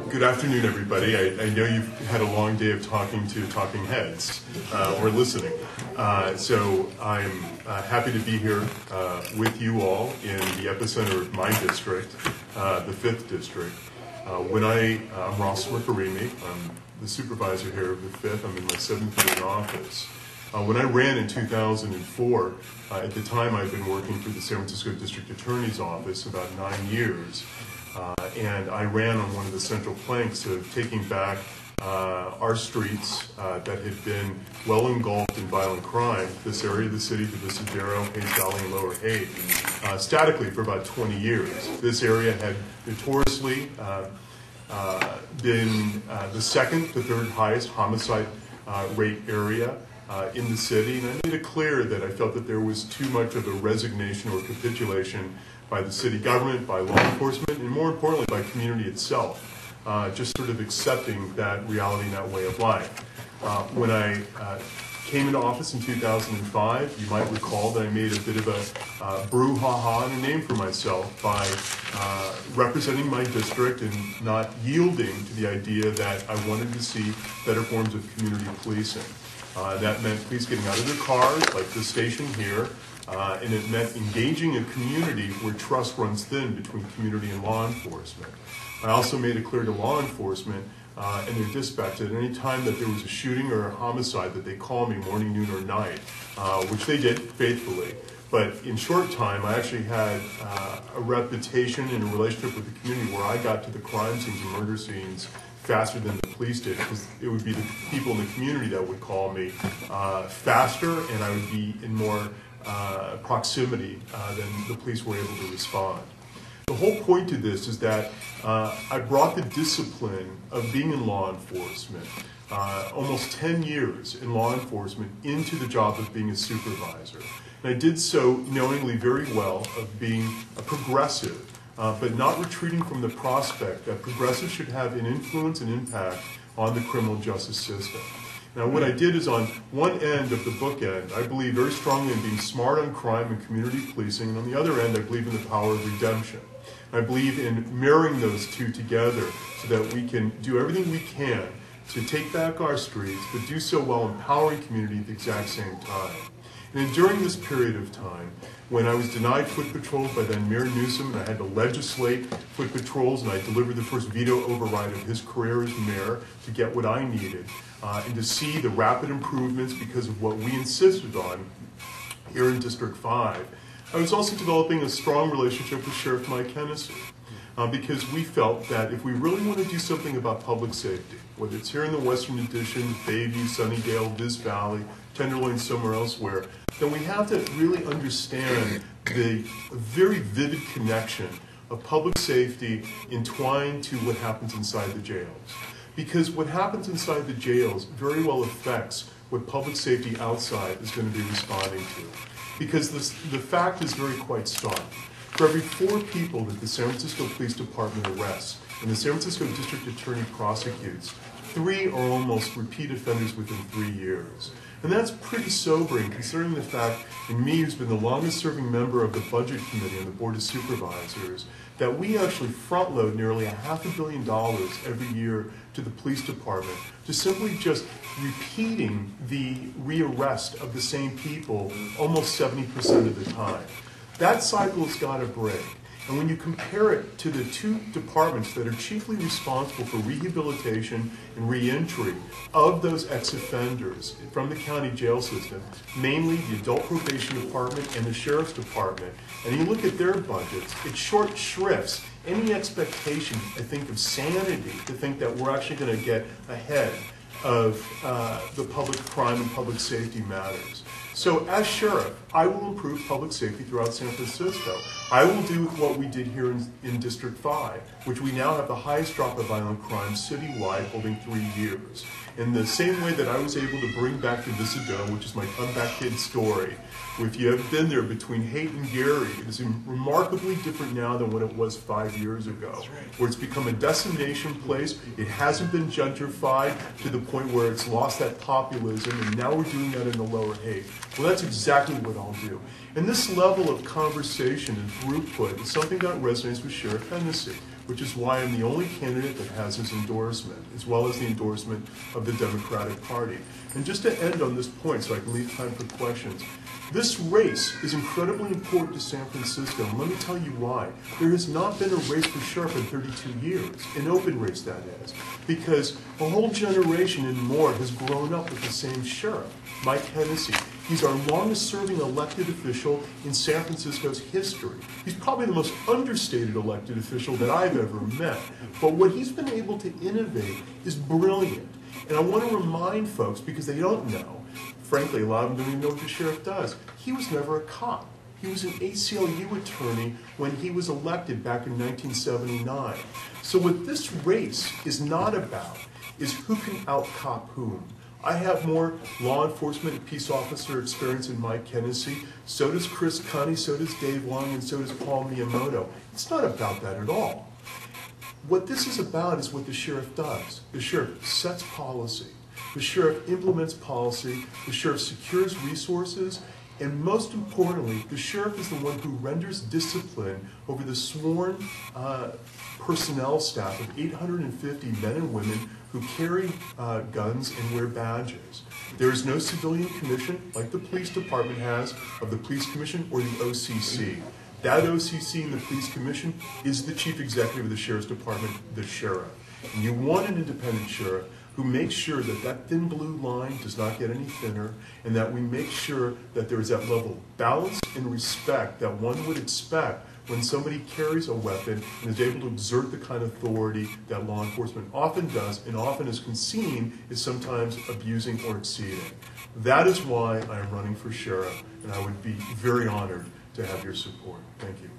Good afternoon, everybody. I know you've had a long day of talking to talking heads or listening. So I'm happy to be here with you all in the epicenter of my district, the 5th District. I'm Ross Mirkarimi. I'm the supervisor here of the 5th. I'm in my 7th year in office. When I ran in 2004, at the time I'd been working for the San Francisco District Attorney's Office about 9 years. And I ran on one of the central planks of taking back our streets that had been well engulfed in violent crime, this area of the city, the Visadero, Hayes Valley, and Lower Haight, statically for about 20 years. This area had notoriously been the second to third highest homicide rate area in the city, and I made it clear that I felt that there was too much of a resignation or capitulation by the city government, by law enforcement, and more importantly, by community itself, just sort of accepting that reality and that way of life. When I came into office in 2005, you might recall that I made a bit of a brouhaha and a name for myself by representing my district and not yielding to the idea that I wanted to see better forms of community policing. That meant police getting out of their cars, like the station here, and it meant engaging a community where trust runs thin between community and law enforcement. I also made it clear to law enforcement and their dispatch that any time that there was a shooting or a homicide that they call me morning, noon, or night, which they did faithfully. But in short time, I actually had a reputation and a relationship with the community where I got to the crime scenes and murder scenes faster than the police did, because it would be the people in the community that would call me faster, and I would be in more proximity than the police were able to respond. The whole point to this is that I brought the discipline of being in law enforcement, almost 10 years in law enforcement, into the job of being a supervisor. And I did so knowingly very well of being a progressive, but not retreating from the prospect that progressives should have an influence and impact on the criminal justice system. Now, what I did is, on one end of the bookend, I believe very strongly in being smart on crime and community policing, and on the other end, I believe in the power of redemption. I believe in marrying those two together so that we can do everything we can to take back our streets, but do so while empowering community at the exact same time. And during this period of time, when I was denied foot patrols by then Mayor Newsom, and I had to legislate foot patrols, and I delivered the first veto override of his career as mayor to get what I needed, and to see the rapid improvements because of what we insisted on here in District 5. I was also developing a strong relationship with Sheriff Mike Hennessy, because we felt that if we really want to do something about public safety, whether it's here in the Western Addition, Bayview, Sunnydale, Viz Valley, Tenderloin, somewhere elsewhere, then we have to really understand the very vivid connection of public safety entwined to what happens inside the jails. Because what happens inside the jails very well affects what public safety outside is going to be responding to. Because the fact is very quite stark. For every 4 people that the San Francisco Police Department arrests and the San Francisco District Attorney prosecutes, 3 are almost repeat offenders within 3 years. And that's pretty sobering, considering the fact, in me, who's been the longest serving member of the Budget Committee and the Board of Supervisors, that we actually front load nearly $500 million every year to the police department, to simply just repeating the rearrest of the same people almost 70% of the time. That cycle has got to break. And when you compare it to the 2 departments that are chiefly responsible for rehabilitation and reentry of those ex-offenders from the county jail system, mainly the Adult Probation Department and the Sheriff's Department, and you look at their budgets, it short shrifts any expectation, I think, of sanity to think that we're actually going to get ahead of the public crime and public safety matters. So as sheriff, I will improve public safety throughout San Francisco. I will do what we did here in District 5, which we now have the highest drop of violent crime citywide, holding 3 years. In the same way that I was able to bring back the Visadero, which is my comeback kid story, if you have been there between Haight and Gary, it is remarkably different now than what it was 5 years ago, where it's become a destination place. It hasn't been gentrified to the point where it's lost that populism, and now we're doing that in the Lower Haight. Well, that's exactly what I'll do. And this level of conversation and throughput is something that resonates with Sheriff Hennessy. which is why I'm the only candidate that has his endorsement, as well as the endorsement of the Democratic Party. And just to end on this point, so I can leave time for questions, this race is incredibly important to San Francisco, and let me tell you why. There has not been a race for sheriff in 32 years, an open race that is, because a whole generation and more has grown up with the same sheriff, Mike Hennessy. He's our longest-serving elected official in San Francisco's history. He's probably the most understated elected official that I've ever met. But what he's been able to innovate is brilliant. And I want to remind folks, because they don't know, frankly, a lot of them don't even know what the sheriff does. He was never a cop. He was an ACLU attorney when he was elected back in 1979. So what this race is not about is who can out-cop whom. I have more law enforcement and peace officer experience than Mike Hennessy. So does Chris Cunny, so does Dave Long, and so does Paul Miyamoto. It's not about that at all. What this is about is what the sheriff does. The sheriff sets policy. The sheriff implements policy. The sheriff secures resources. And most importantly, the sheriff is the one who renders discipline over the sworn personnel staff of 850 men and women who carry guns and wear badges. There is no civilian commission, like the police department has, of the police commission or the OCC. That OCC and the police commission is the chief executive of the sheriff's department, the sheriff. And you want an independent sheriff who makes sure that that thin blue line does not get any thinner, and that we make sure that there is that level of balance and respect that one would expect when somebody carries a weapon and is able to exert the kind of authority that law enforcement often does, and often is seen is sometimes abusing or exceeding. That is why I am running for sheriff, and I would be very honored to have your support. Thank you.